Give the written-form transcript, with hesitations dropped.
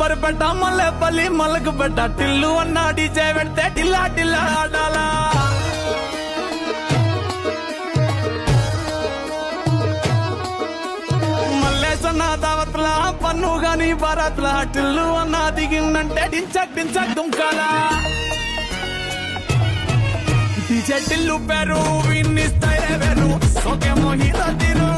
amber పెట్ట మల్లెపల్లి మల్లకు పెట్ట టిల్లు అన్న డీజే పెడితే టిల్లా టిల్లా ఆడాలా మల్లేసన్న దావత్ల పన్ను గాని భారత్ల టిల్లు అన్న దిగిందంటే డించక్ డించక్ దుంకాలా డీజే టిల్లు పేరు విన్నిస్తాయి వేరు సోకే మోహిత తీరు